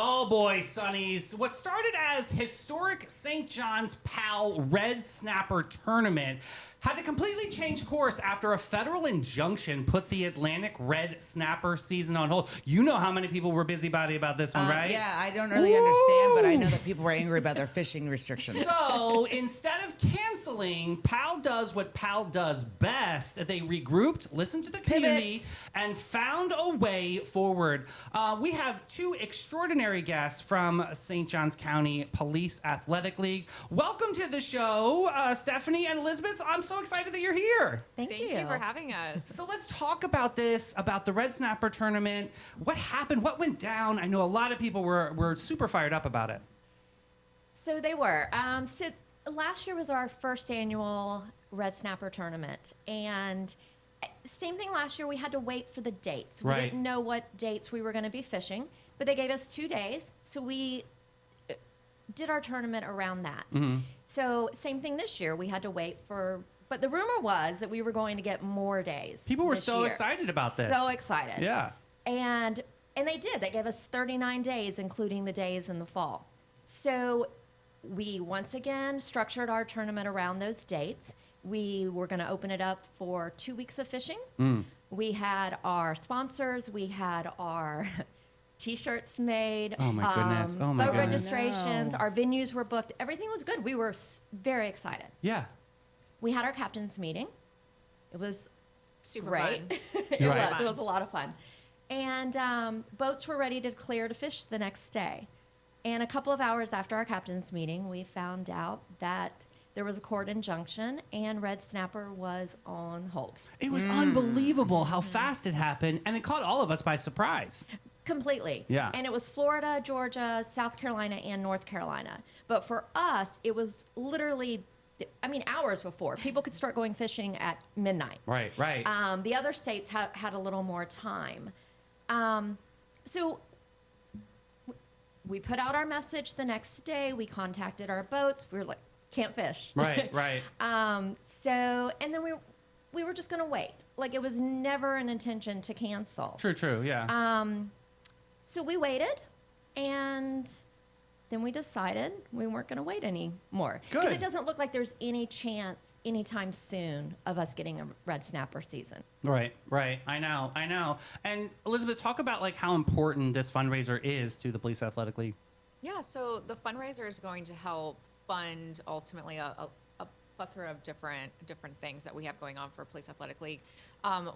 Oh boy, Sonnies. What started as historic St. John's PAL Red Snapper Tournament had to completely change course after a federal injunction put the Atlantic Red Snapper season on hold. You know how many people were busybody about this one, right? Yeah, I don't really understand, but I know that people were angry about their fishing restrictions. So instead of canceling, PAL does what PAL does best. They regrouped, listened to the community, and found a way forward. We have two extraordinary guests from St. Johns County Police Athletic League. Welcome to the show, Stephanie and Elizabeth. I'm so excited that you're here. Thank you for having us. So let's talk about this, about the Red Snapper tournament. What happened? What went down? I know a lot of people were super fired up about it. So they were. So last year was our first annual Red Snapper tournament. And same thing last year, we had to wait for the dates. We didn't know what dates we were going to be fishing, but they gave us 2 days. So we did our tournament around that. Mm-hmm. So same thing this year. We had to wait for, but the rumor was that we were going to get more days. People were this so year. excited about this. So excited. Yeah. And they did. They gave us 39 days, including the days in the fall. So we once again structured our tournament around those dates. We were going to open it up for 2 weeks of fishing. We had our sponsors. We had our T-shirts made. Oh my goodness. Oh my boat goodness. registrations. Our venues were booked. Everything was good. We were very excited. Yeah. We had our captain's meeting. It was Super great. fun. It was a lot of fun. And boats were ready to clear to fish the next day. And a couple of hours after our captain's meeting, we found out that there was a court injunction and Red Snapper was on hold. It was unbelievable how fast it happened, and it caught all of us by surprise. Completely. Yeah. And it was Florida, Georgia, South Carolina, and North Carolina. But for us, it was literally, hours before. People could start going fishing at midnight. Right. The other states had a little more time. So we put out our message the next day. We contacted our boats. We were like, can't fish. Right. And then we were just going to wait. Like, it was never an intention to cancel. True, yeah. So we waited, and then we decided we weren't going to wait anymore. Good. Because it doesn't look like there's any chance anytime soon of us getting a Red Snapper season. Right. I know. And Elizabeth, talk about like how important this fundraiser is to the Police Athletic League. Yeah, so the fundraiser is going to help fund ultimately a plethora of different things that we have going on for Police Athletic League.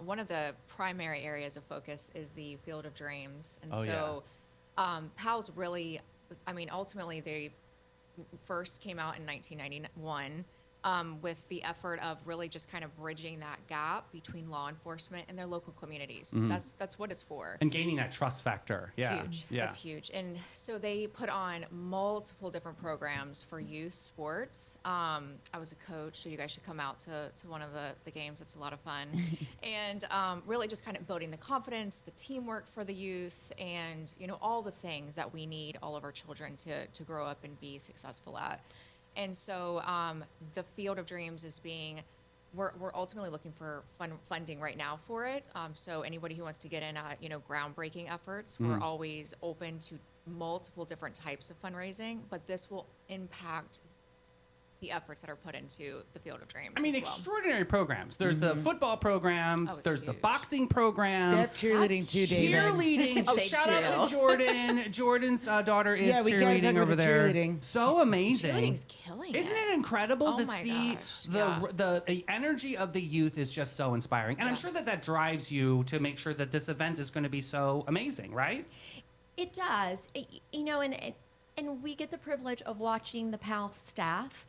One of the primary areas of focus is the Field of Dreams. And PAL's really, ultimately they first came out in 1991 with the effort of really just kind of bridging that gap between law enforcement and their local communities. That's what it's for. And gaining that trust factor. Yeah. Huge. Yeah. That's huge. And so they put on multiple different programs for youth sports. I was a coach, so you guys should come out to one of the games. It's a lot of fun. And really just kind of building the confidence, the teamwork for the youth, and all the things that we need all of our children to grow up and be successful at. And so the Field of Dreams is we're ultimately looking for funding right now for it. So anybody who wants to get in, groundbreaking efforts, we're always open to multiple different types of fundraising, but this will impact the efforts that are put into the Field of Dreams. Extraordinary programs. There's the football program. Oh, it's there's the huge. boxing program. They have cheerleading too, David. Cheerleading. They Shout out do. to Jordan. Jordan's daughter is We gotta talk cheerleading about over the there. cheerleading. So amazing. Cheerleading's killing Isn't it. it incredible Oh to my see gosh, the energy of the youth is just so inspiring. And I'm sure that drives you to make sure that this event is going to be so amazing, right? It does. And we get the privilege of watching the PAL staff.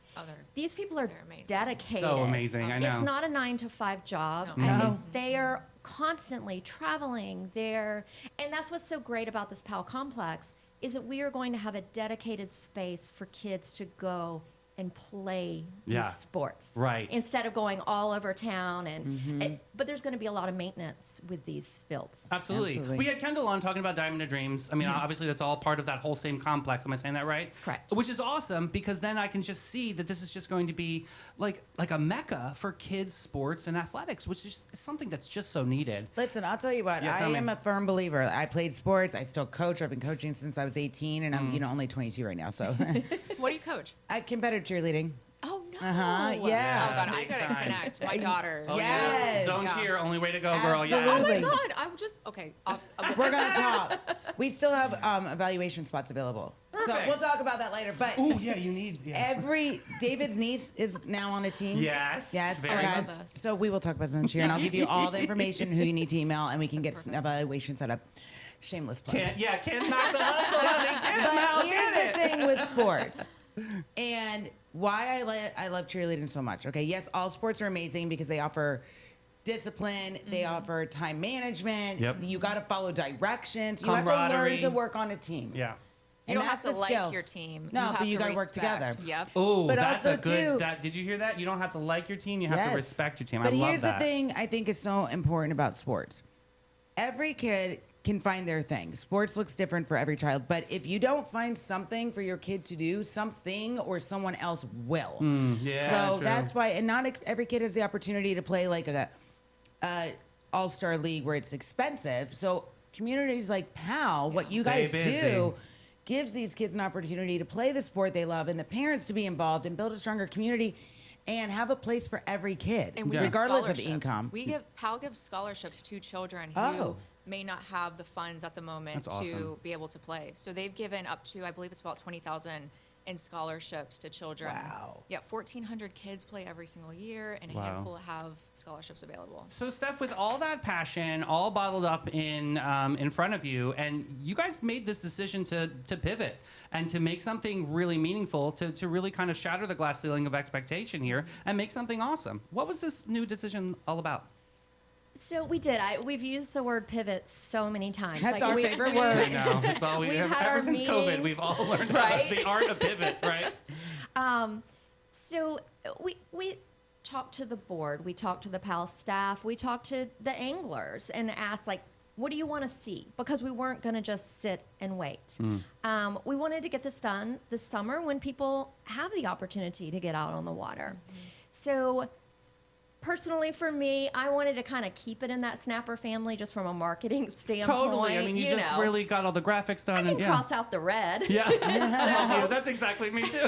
These people are they're amazing. dedicated. So amazing, I know. It's not a 9-to-5 job. No. I mean, they are constantly traveling. And that's what's so great about this PAL complex is that we are going to have a dedicated space for kids to go and play these sports. Right. Instead of going all over town. And but there's going to be a lot of maintenance with these fields. Absolutely. Absolutely. We had Kendall on talking about Diamond of Dreams. I mean, obviously that's all part of that whole same complex. Am I saying that right? Correct. Which is awesome because then I can just see that this is just going to be like a mecca for kids' sports and athletics, which is something that's just so needed. Listen, I'll tell you what. Yeah, I tell me. am a firm believer. I played sports. I still coach. I've been coaching since I was 18, and I'm only 22 right now. So, What do you coach? I competitive cheerleading. Oh no! Yeah. Oh god, I Big gotta time. connect. My daughter. Oh, Yes. Zone Yeah. cheer, only way to go, girl. Yeah. Oh my Absolutely. god! I'm just okay. We're gonna talk. We still have evaluation spots available, so Perfect. we'll talk about that later. But Oh yeah, you need. Yeah. David's niece is now on a team. Yes. Yes. Very Okay. love this. So we will talk about zone cheer, and I'll give you all the information who you need to email, and we can get an evaluation set up. Shameless plug. Can't knock the hustle, honey. Get him out, But here's get the it. thing with sports, and why I love cheerleading so much. Okay, yes, all sports are amazing because they offer discipline, they offer time management. Yep. You got to follow directions. You have to Camaraderie. learn to work on a team. Yeah. You And don't have that's to a like skill. your team. No, have but you to gotta work respect. together. Yep. Oh, But that's also, a good. too- Did you hear that? You don't have to like your team. You have to Yes. respect your team. But I love here's that. the thing I think is so important about sports. Every kid can find their thing. Sports looks different for every child, but if you don't find something for your kid to do, something or someone else will. Yeah. So true. that's why, and not every kid has the opportunity to play like a all-star league where it's expensive. So communities like PAL, what you Stay guys busy. do, gives these kids an opportunity to play the sport they love and the parents to be involved and build a stronger community and have a place for every kid, And we regardless give of scholarships. income. PAL gives scholarships to children who Oh. may not have the funds at the moment That's awesome. to be able to play. So they've given up to, I believe it's about 20,000 in scholarships to children. Wow. Yeah, 1,400 kids play every single year, and a Wow. handful have scholarships available. So, Steph, with all that passion, all bottled up in front of you, and you guys made this decision to pivot and to make something really meaningful, to really kind of shatter the glass ceiling of expectation here and make something awesome. What was this new decision all about? So we did. We've used the word pivot so many times. That's our we- favorite we- word. I know. It's all we We've have. had Ever our since COVID, meetings, we've all learned right? the art of pivot, right? So we talked to the board, we talked to the PAL staff, we talked to the anglers and asked, like, what do you want to see? Because we weren't going to just sit and wait. We wanted to get this done this summer when people have the opportunity to get out on the water. So personally for me, I wanted to kind of keep it in that Snapper family just from a marketing standpoint. Totally. I mean, you just know. really got all the graphics done. I can and, yeah. cross out the red. Yeah. Yeah, that's exactly me too.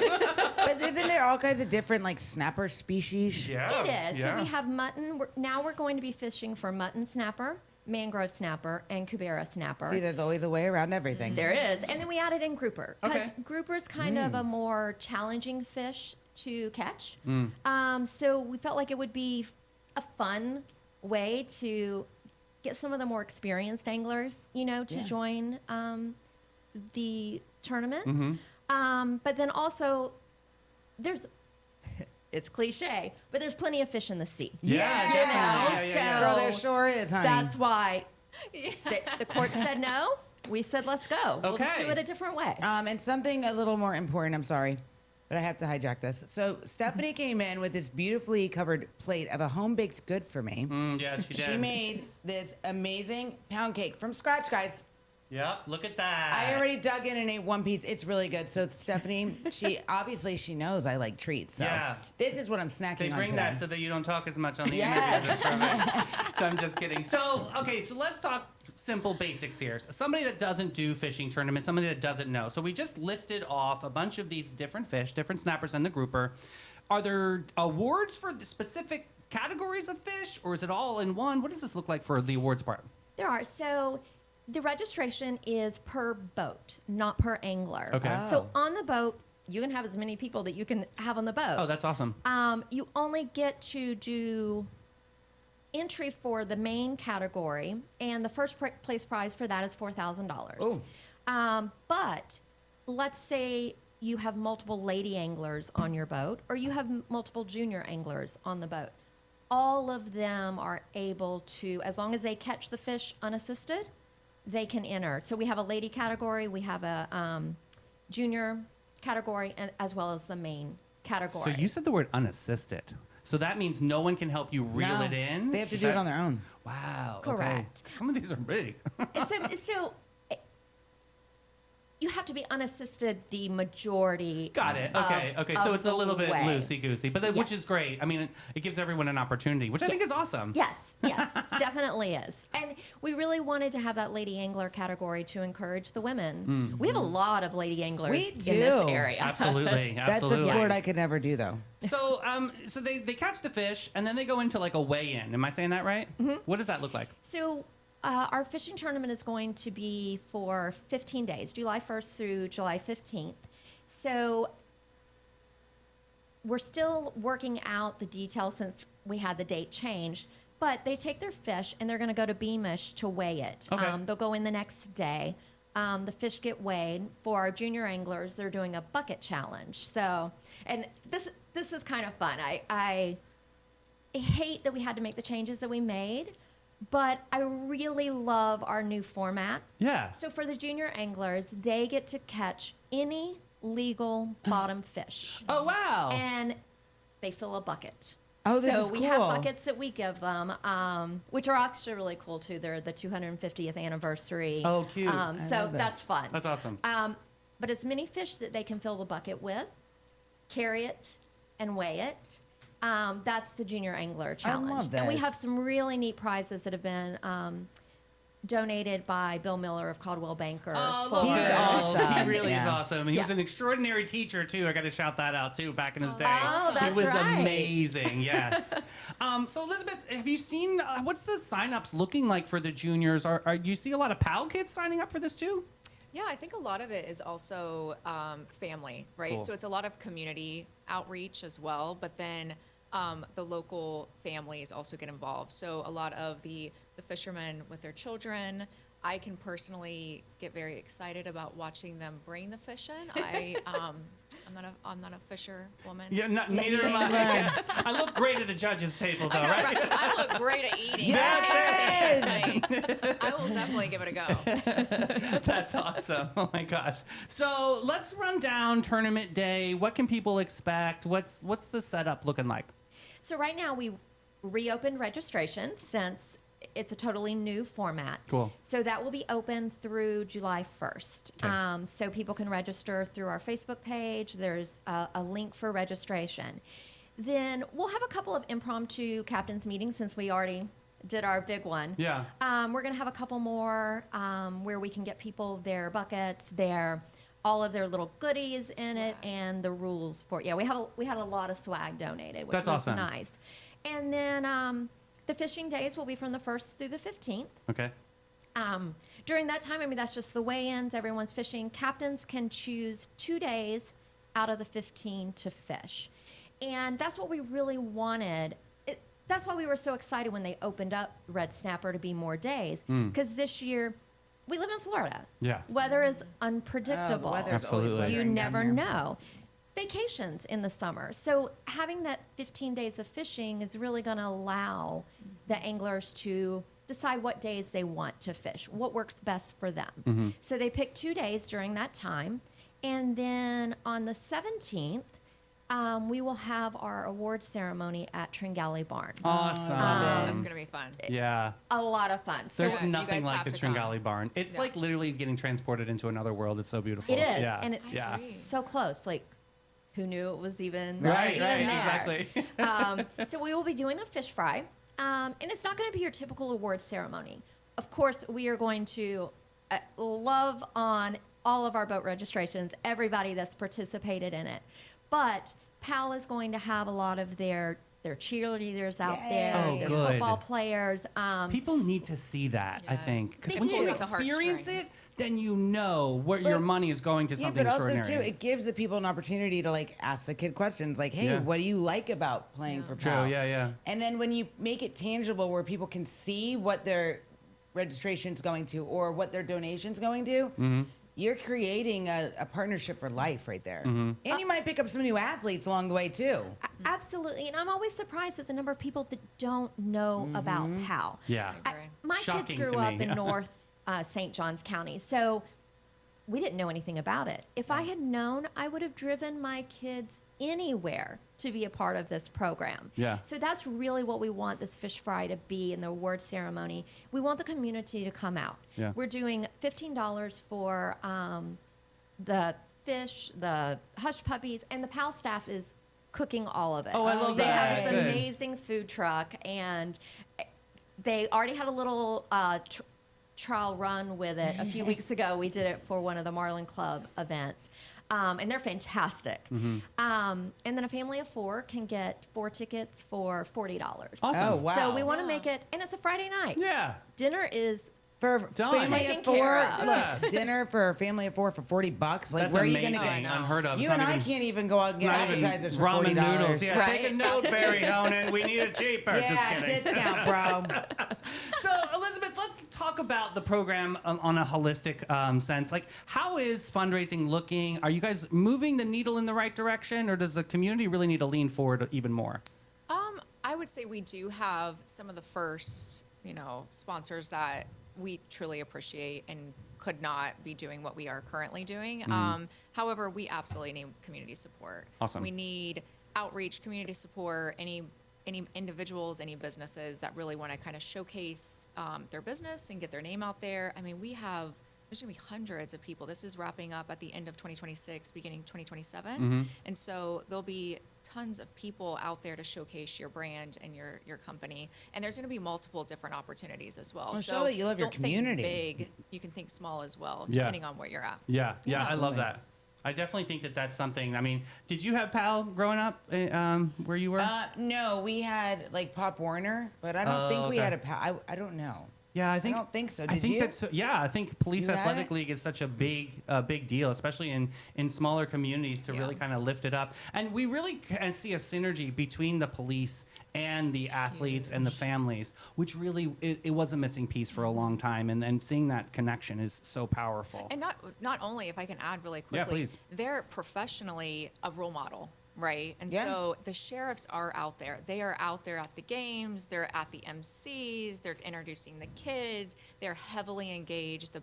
But isn't there all kinds of different like snapper species? Yeah. It is. Yeah. So we have mutton. Now we're going to be fishing for mutton snapper, mangrove snapper, and Cubera snapper. See, there's always a way around everything. There is. And then we added in grouper. Because Okay. grouper's kind of a more challenging fish to catch. Mm. So we felt like it would be a fun way to get some of the more experienced anglers, to Yeah. join the tournament. Mm-hmm. But then also, there's, it's cliche, but there's plenty of fish in the sea. Yeah, Yeah. definitely. Yeah. Girl, there sure is, honey. That's why the court said no. We said, let's go. We'll just Okay. do it a different way. And something a little more important, I'm sorry, but I have to hijack this. So Stephanie came in with this beautifully covered plate of a home-baked good for me. Yeah, she did. She made this amazing pound cake from scratch, guys. Yep, look at that. I already dug in and ate one piece. It's really good. So Stephanie, she knows I like treats. So Yeah. this is what I'm snacking They on bring today. that so that you don't talk as much on the Yes. interview. That's perfect. So I'm just kidding. So, okay, so let's talk simple basics here. Somebody that doesn't do fishing tournaments, somebody that doesn't know. So we just listed off a bunch of these different fish, different snappers and the grouper. Are there awards for the specific categories of fish, or is it all in one? What does this look like for the awards part? There are. So the registration is per boat, not per angler. Okay. Oh. So on the boat, you can have as many people that you can have on the boat. Oh, that's awesome. You only get to do entry for the main category, and the first place prize for that is $4,000. Oh. But let's say you have multiple lady anglers on your boat, or you have multiple junior anglers on the boat. All of them are able to, as long as they catch the fish unassisted, they can enter. So we have a lady category, we have a junior category, and as well as the main category. So you said the word unassisted. So that means no one can help you reel No, it in? They have to Is do it that- on their own. Wow. Correct. Okay. Some of these are big. So you have to be unassisted the majority. Got it. of- Okay. So of it's a the little bit way. loosey goosey, but which Yes. is great. I mean, it gives everyone an opportunity, which I think is awesome. Yes, definitely is. And we really wanted to have that lady angler category to encourage the women. We have a lot of lady anglers We in do. this area. Absolutely. That's Absolutely. a sport I could never do, though. So, so they catch the fish and then they go into like a weigh-in. Am I saying that right? Mm-hmm. What does that look like? So our fishing tournament is going to be for 15 days, July 1st through July 15th. So we're still working out the details since we had the date changed, but they take their fish and they're going to go to Beamish to weigh it. Okay. They'll go in the next day. The fish get weighed. For our junior anglers, they're doing a bucket challenge. So, and this is kind of fun. I hate that we had to make the changes that we made, but I really love our new format. Yeah. So for the junior anglers, they get to catch any legal bottom fish. Oh, wow. And they fill a bucket. Oh, this so is we have cool. buckets that we give them, which are actually really cool too. They're the 250th anniversary. Oh, cute. I So love this. that's fun. That's awesome. But as many fish that they can fill the bucket with, carry it, and weigh it. That's the junior angler challenge. love And we this. have some really neat prizes that have been donated by Bill Miller of Caldwell Banker. Oh, for- look He's at Bill. awesome. He really is Yeah. awesome. He was Yeah. an extraordinary teacher too. I got to shout that out too. Back in his day, Oh, it that's was right. amazing. Yes. So Elizabeth, have you seen what's the signups looking like for the juniors? Are you see a lot of PAL kids signing up for this too? Yeah, I think a lot of it is also family, right? Cool. So it's a lot of community outreach as well, but then the local families also get involved. So a lot of the fishermen with their children, I can personally get very excited about watching them bring the fish in. I'm not a fisher woman. Yeah, neither am I. Yes. I look great at a judge's table though, right? I look great at eating. Yes! I will definitely give it a go. That's awesome. Oh my gosh. So let's run down tournament day. What can people expect? What's the setup looking like? So right now we reopened registration since it's a totally new format. Cool. So that will be open through July 1st. Okay. So people can register through our Facebook page. There's a link for registration. Then we'll have a couple of impromptu captains meetings since we already did our big one. Yeah. We're going to have a couple more where we can get people their buckets, all of their little goodies in it, and the rules for it. Yeah, we had a lot of swag donated, which That's was awesome. nice. And then the fishing days will be from the 1st through the 15th. Okay. During that time, I mean, that's just the weigh-ins. Everyone's fishing. Captains can choose 2 days out of the 15 to fish. And that's what we really wanted. That's why we were so excited when they opened up Red Snapper to be more days. Because this year, we live in Florida. Yeah. Weather is Oh, the unpredictable. weather's Absolutely. always You weathering down never here. know. Vacations in the summer. So having that 15 days of fishing is really going to allow the anglers to decide what days they want to fish, what works best for them. So they pick 2 days during that time. And then on the 17th, we will have our award ceremony at Tringali Barn. Awesome. That's going to be fun. Yeah. A lot of fun. So There's Yeah, you nothing guys like have the to come. Tringali Barn. It's Yeah. like literally getting transported into another world. It's so beautiful. it is, Yeah. and it's yeah. so close. Like, who knew it was even Right, even right, there? exactly. So we will be doing a fish fry, and it's not going to be your typical award ceremony. Of course, we are going to love on all of our boat registrations, everybody that's participated in it. But PAL is going to have a lot of their cheerleaders out there, Oh, their good. football players. People need to see that, I think. Yes. Because They once do. you Like the experience it, heartstrings. then you know where your But- money is going to Yeah, something but also extraordinary. too, it gives the people an opportunity to like ask the kid questions like, "Hey, Yeah. what do you like about playing for True, PAL?" yeah, yeah. And then when you make it tangible, where people can see what their registration's going to or what their donation's going to, Mm-hmm. you're creating a partnership for life right there. And you might pick up some new athletes along the way too. Absolutely, and I'm always surprised at the number of people that don't know about PAL. Yeah. I agree. My kids Shocking grew to up me. in North St. Johns County, so we didn't know anything about it. If I had known, I would have driven my kids anywhere to be a part of this program. Yeah. So that's really what we want this Fish Fry to be in the award ceremony. We want the community to come out. Yeah. We're doing $15 for the fish, the hush puppies, and the PAL staff is cooking all of it. Oh, I love They that. have this Good. amazing food truck, and they already had a little trial run with it a few weeks ago. We did it for one of the Marlin Club events. And they're fantastic. Mm-hmm. And then a family of 4 can get 4 tickets for $40. Awesome. Oh, wow. So we want to make it, and it's a Friday night. Yeah. Dinner is For Done. family Taken of 4, care of. look, dinner for a family of 4 for $40. Like, That's where are amazing. you gonna get? Unheard of. You It's and not I even- can't even go out and get Not even appetizers for ramen $40. noodles. Yeah, Right. take a note, Barry Honan. We need it cheaper. Yeah, Just kidding. discount, bro. So, Elizabeth, let's talk about the program on a holistic sense. Like, how is fundraising looking? Are you guys moving the needle in the right direction, or does the community really need to lean forward even more? I would say we do have some of the first, sponsors that we truly appreciate and could not be doing what we are currently doing. However, we absolutely need community support. Awesome. We need outreach, community support, any individuals, any businesses that really want to kind of showcase their business and get their name out there. I mean, there's going to be hundreds of people. This is wrapping up at the end of 2026, beginning 2027. And so there'll be tons of people out there to showcase your brand and your company. And there's going to be multiple different opportunities as well. Well, So show that you love your don't community. Think big. You can think small as well, Yeah. depending on where you're at. Yeah, I love Absolutely. that. I definitely think that that's something. I mean, did you have PAL growing up where you were? No, we had like Pop Warner, but I don't Oh, think we okay. had a I don't know. Yeah, I think don't think so. I Did think you? that's I think Police You had Athletic it? League is such a big deal, especially in smaller communities to Yeah. really kind of lift it up. And we really can see a synergy between the police and the athletes and the families, which really it was a missing piece for a long time. And seeing that connection is so powerful. And not only, if I can add really Yeah, quickly, please. they're professionally a role model, right? And Yeah. so the sheriffs are out there. They are out there at the games. They're at the MCs. They're introducing the kids. They're heavily engaged. The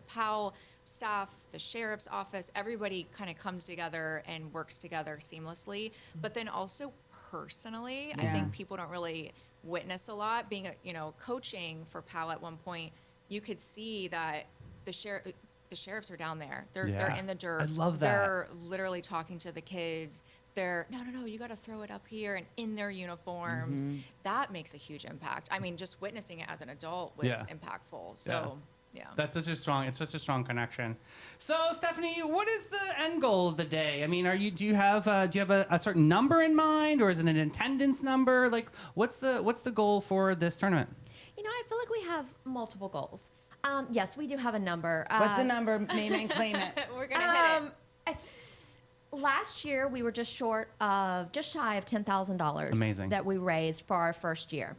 POW staff, the sheriff's office, everybody kind of comes together and works together seamlessly. But then also personally, I Yeah. think people don't really witness a lot. Being coaching for POW at one point, you could see that the sheriffs are down there. They're Yeah. in the dirt. I love that. They're literally talking to the kids. They're no, you got to throw it up here, and in their uniforms. Mm-hmm. That makes a huge impact. I mean, just witnessing it as an adult was Yeah. impactful. So yeah. That's such a strong connection. So, Stephanie, what is the end goal of the day? I mean, do you have a certain number in mind, or is it an attendance number? Like, what's the goal for this tournament? I feel like we have multiple goals. Yes, we do have a number. What's the number? Name it and claim it. We're gonna hit it. Last year, we were just shy of $10,000. Amazing. That we raised for our first year.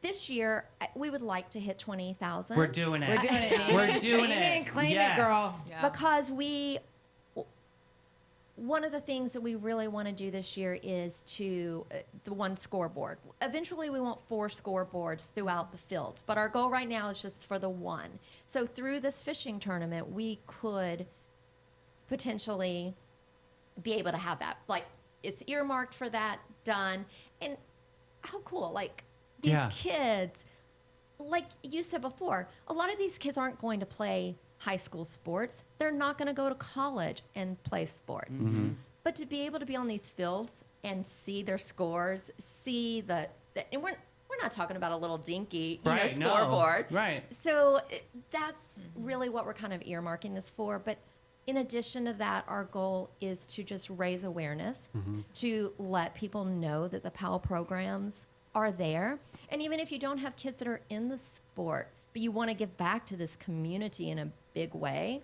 This year, we would like to hit 20,000. We're doing it. We're doing it. We're doing Name it. and claim Yes. it, girl. Yeah. Because one of the things that we really want to do this year is to the one scoreboard. Eventually, we want 4 scoreboards throughout the fields, but our goal right now is just for the one. So through this fishing tournament, we could potentially be able to have that. Like, it's earmarked for that, done. And how cool, like, these Yeah. kids, like you said before, a lot of these kids aren't going to play high school sports. They're not going to go to college and play sports. Mm-hmm. But to be able to be on these fields and see their scores, see and we're not talking about a little dinky Right, no. scoreboard. Right. So that's really what we're kind of earmarking this for. But in addition to that, our goal is to just raise awareness, to let people know that the PAL programs are there. And even if you don't have kids that are in the sport, but you want to give back to this community in a big way,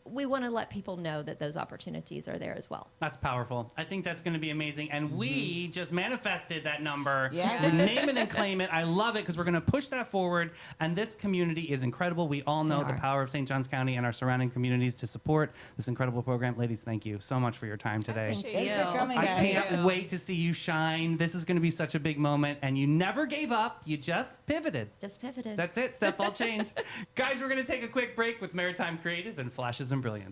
we want to let people know that those opportunities are there as well. That's powerful. I think that's going to be amazing. And we just manifested that number. Yes. We name it and claim it. I love it because we're going to push that forward. And this community is incredible. We all know the are. power of St. Johns County and our surrounding communities to support this incredible program. Ladies, thank you so much for your time today. appreciate Thanks you. for coming, I guys. can't wait to see you shine. This is going to be such a big moment. And you never gave up. You just pivoted. Just pivoted. That's it. Step all changed. Guys, we're going to take a quick break with Maritime Creative and Flashes and been brilliant.